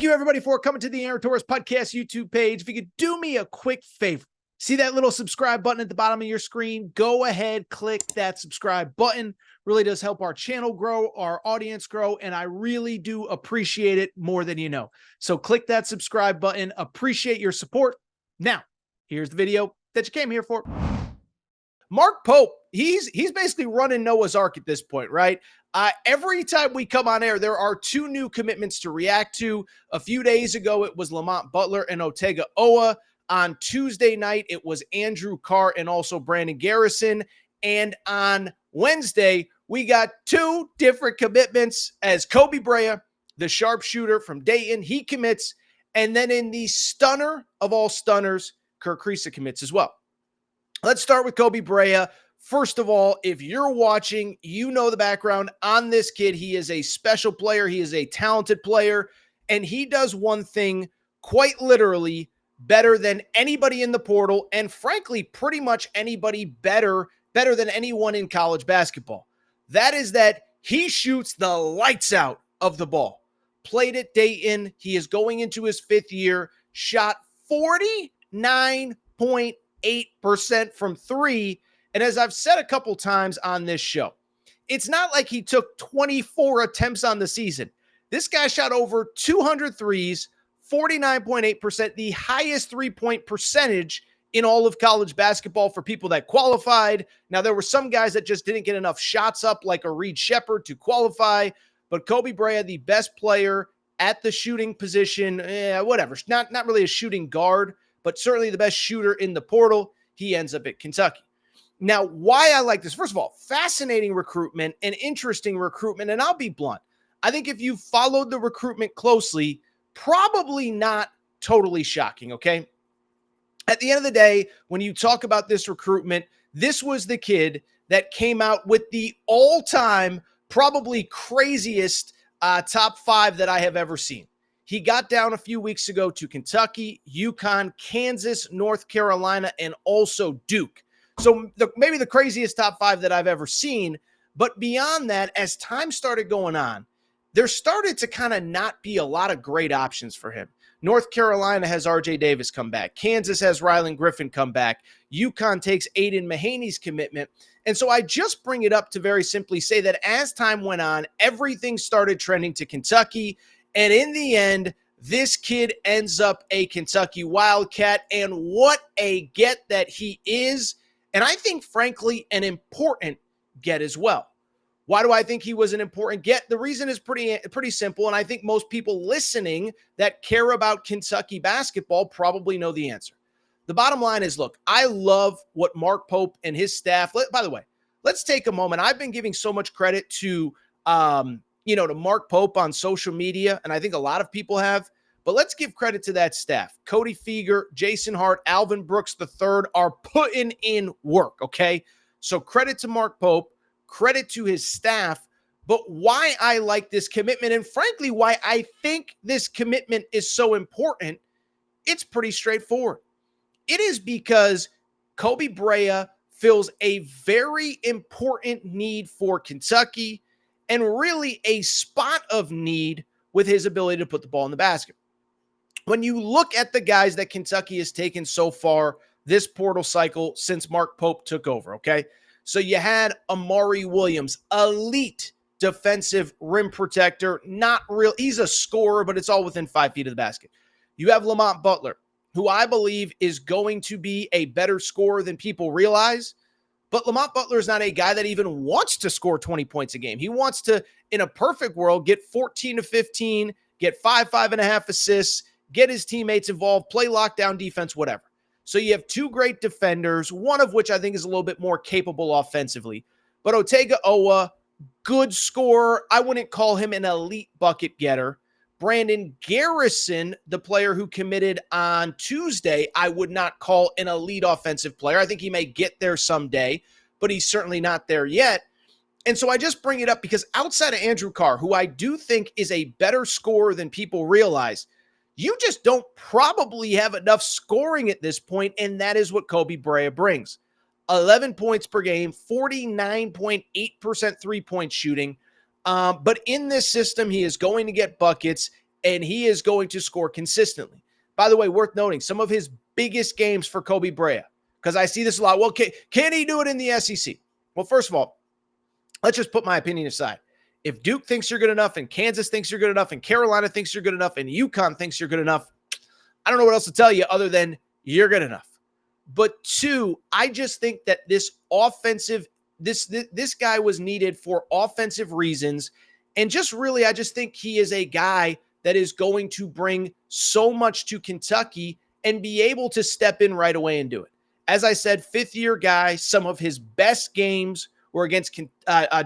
Thank you, everybody, for coming to the Aaron Torres Podcast YouTube page. If you could do me a quick favor, see that little subscribe button at the bottom of your screen? Go ahead, click that subscribe button. Really does help our channel grow, our audience grow, and I really do appreciate it more than you know. So click that subscribe button. Appreciate your support. Now, here's the video that you came here for. Mark Pope, he's basically running Noah's Ark at this point, right? Every time we come on air, there are two new commitments to react to. A few days ago, it was Lamont Butler and Otega Owa. On Tuesday night, it was Andrew Kerr and also Brandon Garrison. And on Wednesday, we got two different commitments as Koby Brea, the sharpshooter from Dayton, he commits. And then in the stunner of all stunners, Kriisa commits as well. Let's start with Koby Brea. First of all, if you're watching, you know the background on this kid. He is a special player. He is a talented player, and he does one thing quite literally better than anybody in the portal, and frankly, pretty much anybody better than anyone in college basketball. That is that he shoots the lights out of the ball. Played at Dayton. He is going into his fifth year, shot 49.8% from three. And as I've said a couple times on this show, it's not like he took 24 attempts on the season. This guy shot over 200 threes, 49.8%, the highest three-point percentage in all of college basketball for people that qualified. Now, there were some guys that just didn't get enough shots up, like a Reed Shepherd, to qualify. But Koby Brea, the best player at the shooting position, whatever. Not really a shooting guard, but certainly the best shooter in the portal. He ends up at Kentucky. Now, why I like this, first of all, fascinating recruitment and interesting recruitment. And I'll be blunt. I think if you followed the recruitment closely, probably not totally shocking, okay? At the end of the day, when you talk about this recruitment, this was the kid that came out with the all-time, probably craziest top five that I have ever seen. He got down a few weeks ago to Kentucky, UConn, Kansas, North Carolina, and also Duke. So maybe the craziest top five that I've ever seen. But beyond that, as time started going on, there started to kind of not be a lot of great options for him. North Carolina has R.J. Davis come back. Kansas has Rylan Griffin come back. UConn takes Aiden Mahaney's commitment. And so I just bring it up to very simply say that as time went on, everything started trending to Kentucky. And in the end, this kid ends up a Kentucky Wildcat. And what a get that he is. And I think, frankly, an important get as well. Why do I think he was an important get? The reason is pretty simple, and I think most people listening that care about Kentucky basketball probably know the answer. The bottom line is, look, I love what Mark Pope and his staff, by the way, let's take a moment. I've been giving so much credit to Mark Pope on social media, and I think a lot of people have. But let's give credit to that staff. Cody Feger, Jason Hart, Alvin Brooks III are putting in work, okay? So credit to Mark Pope, credit to his staff. But why I like this commitment, and frankly, why I think this commitment is so important, it's pretty straightforward. It is because Koby Brea fills a very important need for Kentucky and really a spot of need with his ability to put the ball in the basket. When you look at the guys that Kentucky has taken so far this portal cycle since Mark Pope took over, okay? So you had Amari Williams, elite defensive rim protector, not real. He's a scorer, but it's all within 5 feet of the basket. You have Lamont Butler, who I believe is going to be a better scorer than people realize. But Lamont Butler is not a guy that even wants to score 20 points a game. He wants to, in a perfect world, get 14 to 15, get 5.5 assists, get his teammates involved, play lockdown defense, whatever. So you have two great defenders, one of which I think is a little bit more capable offensively. But Otega Owa, good scorer. I wouldn't call him an elite bucket getter. Brandon Garrison, the player who committed on Tuesday, I would not call an elite offensive player. I think he may get there someday, but he's certainly not there yet. And so I just bring it up because outside of Andrew Kerr, who I do think is a better scorer than people realize, you just don't probably have enough scoring at this point, and that is what Koby Brea brings. 11 points per game, 49.8% three-point shooting. But in this system, he is going to get buckets. and he is going to score consistently. By the way, worth noting, some of his biggest games for Koby Brea, because I see this a lot. Well, can he do it in the SEC? Well, first of all, let's just put my opinion aside. If Duke thinks you're good enough, and Kansas thinks you're good enough, and Carolina thinks you're good enough, and UConn thinks you're good enough, I don't know what else to tell you other than you're good enough. But two, I just think that this guy was needed for offensive reasons. And just really, I just think he is a guy that is going to bring so much to Kentucky and be able to step in right away and do it. As I said, fifth-year guy, some of his best games were against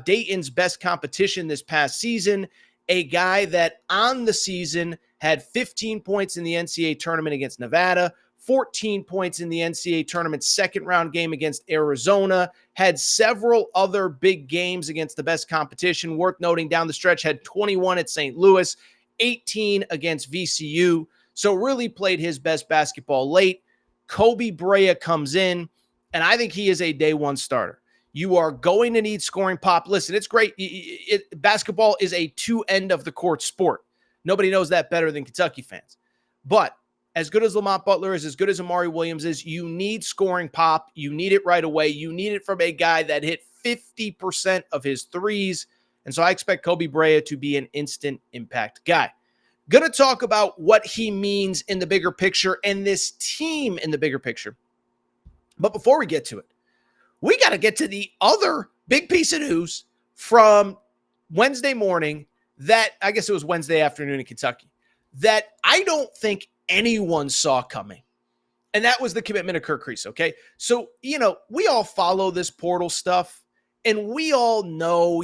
Dayton's best competition this past season, a guy that on the season had 15 points in the NCAA tournament against Nevada, 14 points in the NCAA tournament second-round game against Arizona, had several other big games against the best competition. Worth noting, down the stretch, had 21 at St. Louis, 18 against VCU, so really played his best basketball late. Koby Brea comes in, and I think he is a day one starter. You are going to need scoring pop. Listen, it's great. Basketball is a two-end-of-the-court sport. Nobody knows that better than Kentucky fans. But as good as Lamont Butler is, as good as Amari Williams is, you need scoring pop. You need it right away. You need it from a guy that hit 50% of his threes. And so I expect Koby Brea to be an instant impact guy. Going to talk about what he means in the bigger picture and this team in the bigger picture. But before we get to it, we got to get to the other big piece of news from Wednesday morning that, I guess it was Wednesday afternoon in Kentucky, that I don't think anyone saw coming. And that was the commitment of Kriisa, okay? So, we all follow this portal stuff, and we all know,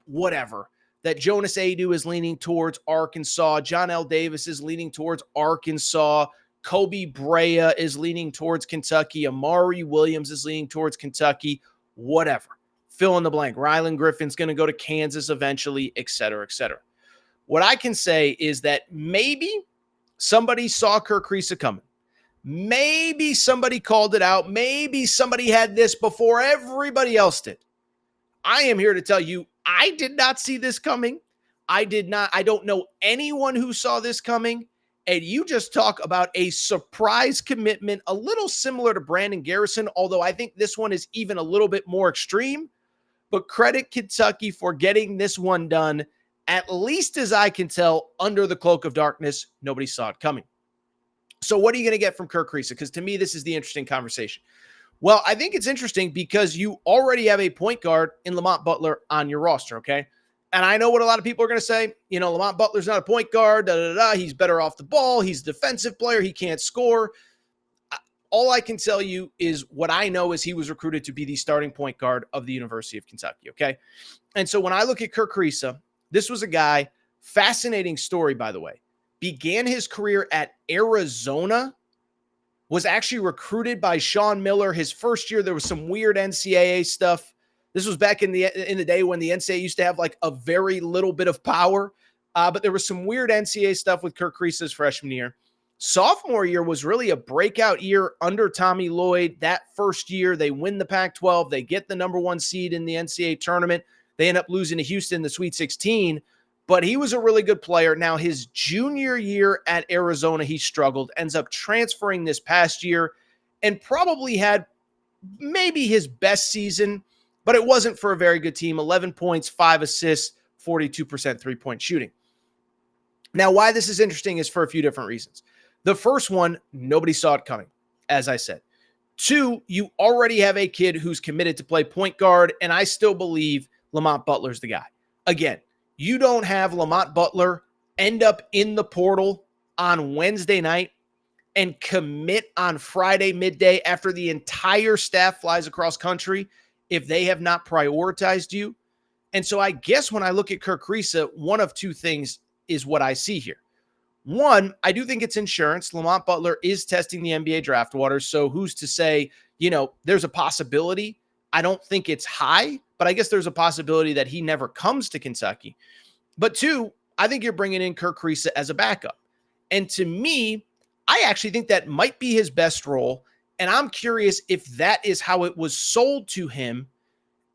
whatever, that Jonas Adu is leaning towards Arkansas, John L. Davis is leaning towards Arkansas, Koby Brea is leaning towards Kentucky, Amari Williams is leaning towards Kentucky, whatever. Fill in the blank. Rylan Griffin's going to go to Kansas eventually, et cetera, et cetera. What I can say is that maybe somebody saw Kriisa coming. Maybe somebody called it out. Maybe somebody had this before everybody else did. I am here to tell you, I did not see this coming. I don't know anyone who saw this coming. And you just talk about a surprise commitment, a little similar to Brandon Garrison, although I think this one is even a little bit more extreme. But credit Kentucky for getting this one done, at least as I can tell, under the cloak of darkness. Nobody saw it coming. So what are you going to get from Kriisa? Because to me, this is the interesting conversation. Well, I think it's interesting because you already have a point guard in Lamont Butler on your roster, okay? And I know what a lot of people are going to say. Lamont Butler's not a point guard. He's better off the ball. He's a defensive player. He can't score. All I can tell you is what I know is he was recruited to be the starting point guard of the University of Kentucky, okay? And so when I look at Kriisa, this was a guy, fascinating story, by the way, began his career at Arizona, was actually recruited by Sean Miller. His first year, there was some weird NCAA stuff. This was back in the day when the NCAA used to have like a very little bit of power, but there was some weird NCAA stuff with Kriisa's freshman year. Sophomore year was really a breakout year under Tommy Lloyd. That first year, they win the Pac-12. They get the number one seed in the NCAA tournament. They end up losing to Houston in the Sweet 16, but he was a really good player. Now, his junior year at Arizona, he struggled, ends up transferring this past year, and probably had maybe his best season, but it wasn't for a very good team. 11 points, 5 assists, 42% three-point shooting. Now, why this is interesting is for a few different reasons. The first one, nobody saw it coming, as I said. Two, you already have a kid who's committed to play point guard, and I still believe Lamont Butler's the guy. Again, you don't have Lamont Butler end up in the portal on Wednesday night and commit on Friday midday after the entire staff flies across country if they have not prioritized you. And so I guess when I look at Kriisa, one of two things is what I see here. One, I do think it's insurance. Lamont Butler is testing the NBA draft waters, so who's to say, there's a possibility. I don't think it's high, but I guess there's a possibility that he never comes to Kentucky. But two, I think you're bringing in Kriisa as a backup. And to me, I actually think that might be his best role. And I'm curious if that is how it was sold to him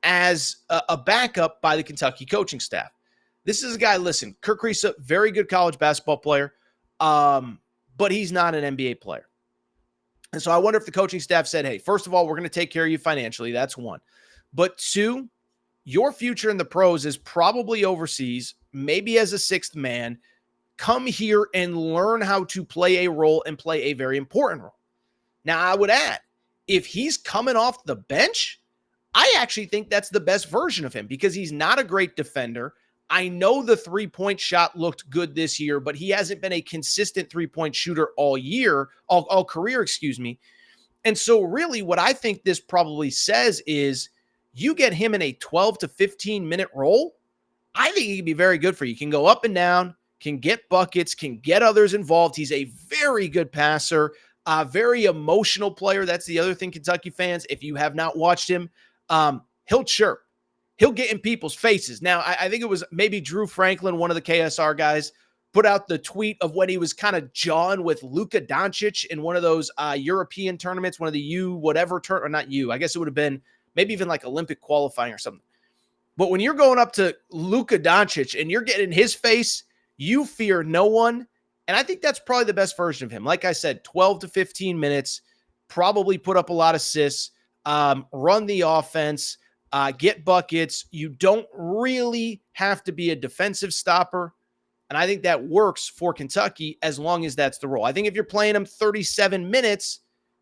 as a backup by the Kentucky coaching staff. This is a guy, listen, Kerr Kriisa, very good college basketball player, but he's not an NBA player. And so I wonder if the coaching staff said, hey, first of all, we're going to take care of you financially. That's one. But two, your future in the pros is probably overseas, maybe as a sixth man. Come here and learn how to play a role and play a very important role. Now, I would add, if he's coming off the bench, I actually think that's the best version of him because he's not a great defender. I know the three-point shot looked good this year, but he hasn't been a consistent three-point shooter all career, excuse me. And so really what I think this probably says is you get him in a 12 to 15-minute role, I think he can be very good for you. He can go up and down, can get buckets, can get others involved. He's a very good passer, a very emotional player. That's the other thing, Kentucky fans. If you have not watched him, he'll chirp. He'll get in people's faces. Now, I think it was maybe Drew Franklin, one of the KSR guys, put out the tweet of when he was kind of jawing with Luka Doncic in one of those European tournaments, one of the or not I guess it would have been maybe even like Olympic qualifying or something. But when you're going up to Luka Doncic and you're getting in his face, you fear no one. And I think that's probably the best version of him. Like I said, 12 to 15 minutes, probably put up a lot of assists, run the offense, get buckets. You don't really have to be a defensive stopper. And I think that works for Kentucky as long as that's the role. I think if you're playing him 37 minutes,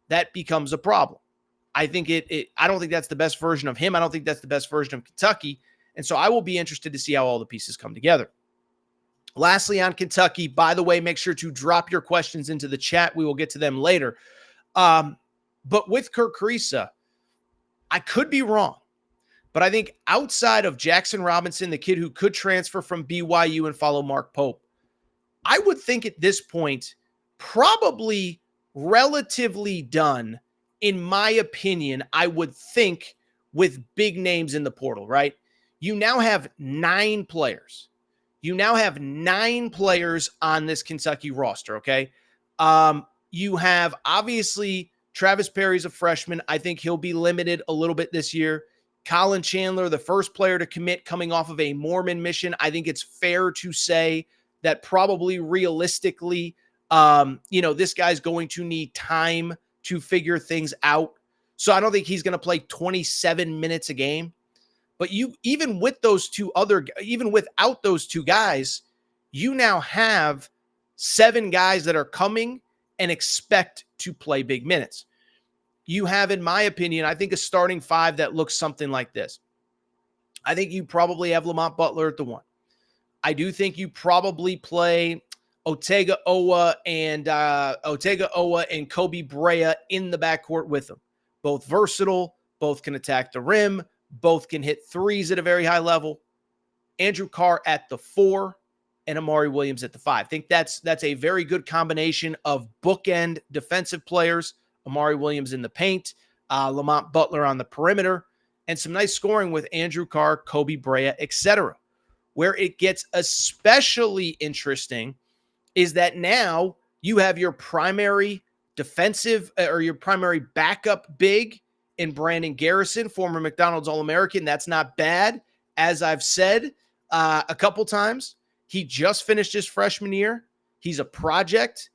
that becomes a problem. I think I don't think that's the best version of him. I don't think that's the best version of Kentucky. And so I will be interested to see how all the pieces come together. Lastly, on Kentucky, by the way, make sure to drop your questions into the chat. We will get to them later. But with Kerr Kriisa, I could be wrong. But I think outside of Jackson Robinson, the kid who could transfer from BYU and follow Mark Pope, I would think at this point, probably relatively done, in my opinion, I would think, with big names in the portal, right? You now have 9 players. You now have 9 players on this Kentucky roster, okay? You have, obviously, Travis Perry's a freshman. I think he'll be limited a little bit this year. Colin Chandler, the first player to commit coming off of a Mormon mission. I think it's fair to say that probably realistically, this guy's going to need time to figure things out. So I don't think he's going to play 27 minutes a game. But even without those two guys, you now have 7 guys that are coming and expect to play big minutes. You have, in my opinion, I think a starting 5 that looks something like this. I think you probably have Lamont Butler at the 1. I do think you probably play Otega Owa and Koby Brea in the backcourt with them. Both versatile, both can attack the rim, both can hit threes at a very high level. Andrew Carr at the 4 and Amari Williams at the 5. I think that's a very good combination of bookend defensive players. Amari Williams in the paint, Lamont Butler on the perimeter, and some nice scoring with Andrew Carr, Koby Brea, etc. Where it gets especially interesting is that now you have your primary defensive or your primary backup big in Brandon Garrison, former McDonald's All-American. That's not bad. As I've said a couple times, he just finished his freshman year. He's a project.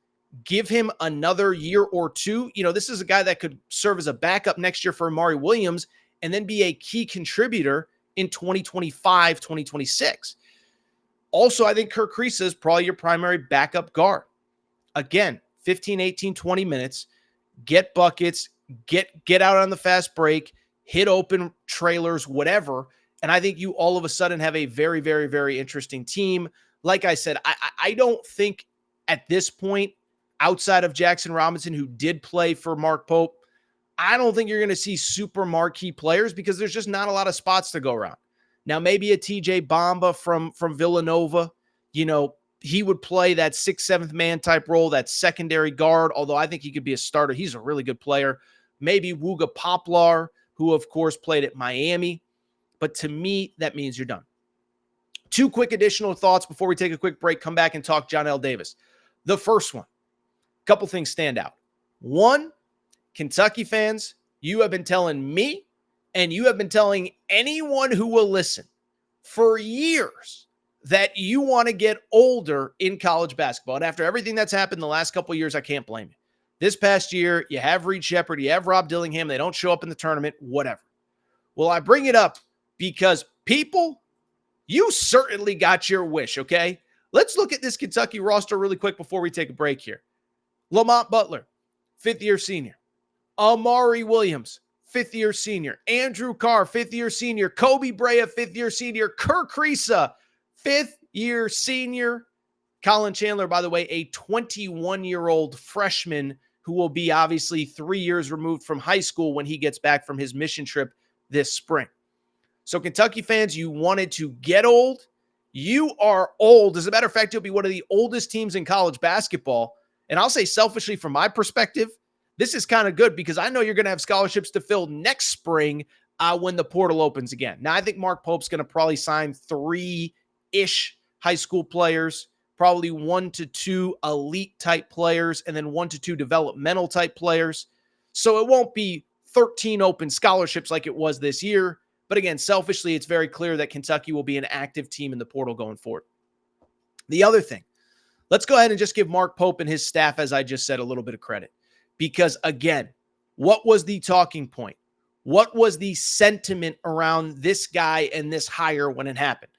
Give him another year or two. This is a guy that could serve as a backup next year for Amari Williams and then be a key contributor in 2025, 2026. Also, I think Kerr Kriisa is probably your primary backup guard. Again, 15, 18, 20 minutes, get buckets, get out on the fast break, hit open trailers, whatever. And I think you all of a sudden have a very, very, very interesting team. Like I said, I don't think at this point, outside of Jackson Robinson, who did play for Mark Pope, I don't think you're going to see super marquee players because there's just not a lot of spots to go around. Now, maybe a TJ Bamba from Villanova, he would play that 6th, 7th man type role, that secondary guard, although I think he could be a starter. He's a really good player. Maybe Wooga Poplar, who, of course, played at Miami. But to me, that means you're done. 2 quick additional thoughts before we take a quick break, come back and talk John L. Davis. The first one, a couple things stand out. 1, Kentucky fans, you have been telling me and you have been telling anyone who will listen for years that you want to get older in college basketball. And after everything that's happened the last couple of years, I can't blame you. This past year, you have Reed Shepherd, you have Rob Dillingham. They don't show up in the tournament, whatever. Well, I bring it up because people, you certainly got your wish, okay? Let's look at this Kentucky roster really quick before we take a break here. Lamont Butler, fifth-year senior. Amari Williams, fifth-year senior. Andrew Carr, fifth-year senior. Koby Brea, fifth-year senior. Kerr Kriisa, fifth-year senior. Colin Chandler, by the way, a 21-year-old freshman who will be obviously 3 years removed from high school when he gets back from his mission trip this spring. So Kentucky fans, you wanted to get old. You are old. As a matter of fact, you'll be one of the oldest teams in college basketball. And I'll say selfishly, from my perspective, this is kind of good because I know you're going to have scholarships to fill next spring when the portal opens again. Now, I think Mark Pope's going to probably sign 3-ish high school players, probably 1 to 2 elite type players, and then 1 to 2 developmental type players. So it won't be 13 open scholarships like it was this year. But again, selfishly, it's very clear that Kentucky will be an active team in the portal going forward. The other thing, let's go ahead and just give Mark Pope and his staff, as I just said, a little bit of credit. Because again, what was the talking point? What was the sentiment around this guy and this hire when it happened?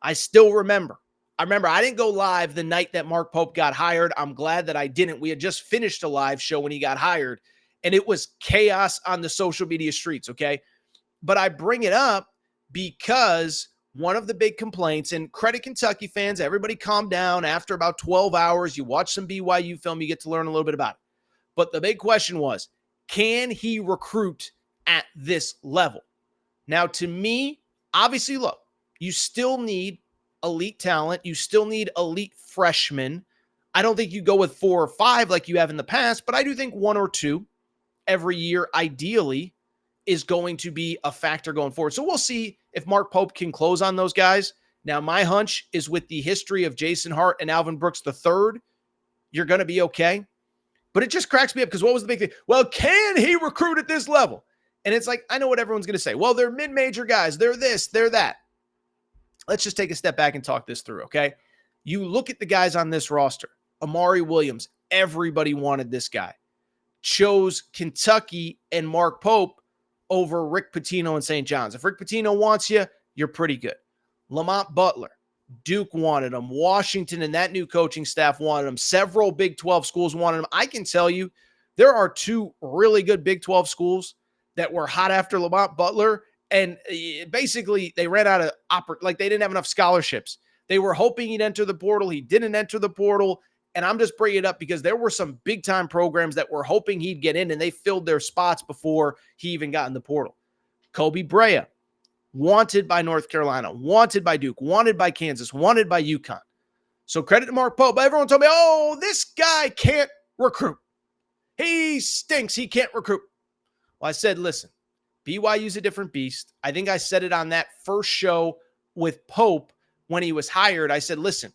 I still remember. I didn't go live the night that Mark Pope got hired. I'm glad that I didn't. We had just finished a live show when he got hired, and it was chaos on the social media streets, okay? But I bring it up because one of the big complaints, and credit Kentucky fans, everybody calm down. After about 12 hours, you watch some BYU film, you get to learn a little bit about it. But the big question was, can he recruit at this level? Now, to me, obviously, look, you still need elite talent. You still need elite freshmen. I don't think you go with 4 or 5 like you have in the past, but I do think 1 or 2 every year, ideally, is going to be a factor going forward. So we'll see if Mark Pope can close on those guys. Now, my hunch is with the history of Jason Hart and Alvin Brooks III, you're going to be okay. But it just cracks me up because what was the big thing? Well, can he recruit at this level? And it's like, I know what everyone's going to say. Well, they're mid-major guys. They're this, they're that. Let's just take a step back and talk this through, okay? You look at the guys on this roster. Amari Williams, everybody wanted this guy. Chose Kentucky and Mark Pope over Rick Pitino and St. John's. If Rick Pitino wants you, you're pretty good. Lamont Butler, Duke wanted him. Washington and that new coaching staff wanted him. Several Big 12 schools wanted him. I can tell you there are 2 really good Big 12 schools that were hot after Lamont Butler, and basically they ran out of they didn't have enough scholarships. They were hoping he'd enter the portal. He didn't enter the portal. And I'm just bringing it up because there were some big-time programs that were hoping he'd get in, and they filled their spots before he even got in the portal. Koby Brea, wanted by North Carolina, wanted by Duke, wanted by Kansas, wanted by UConn. So credit to Mark Pope. But everyone told me, oh, this guy can't recruit. He stinks. He can't recruit. Well, I said, listen, BYU's a different beast. I think I said it on that first show with Pope when he was hired. I said, listen,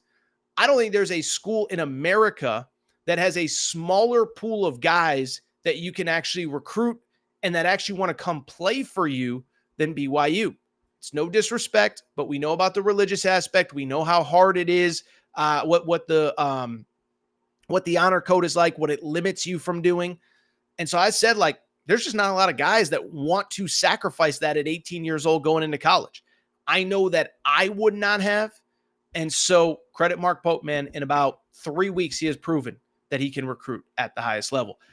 I don't think there's a school in America that has a smaller pool of guys that you can actually recruit and that actually want to come play for you than BYU. It's no disrespect, but we know about the religious aspect. We know how hard it is, what the honor code is like, what it limits you from doing. And so I said, there's just not a lot of guys that want to sacrifice that at 18 years old going into college. I know that I would not have. And so credit Mark Pope, man. In about 3 weeks, he has proven that he can recruit at the highest level.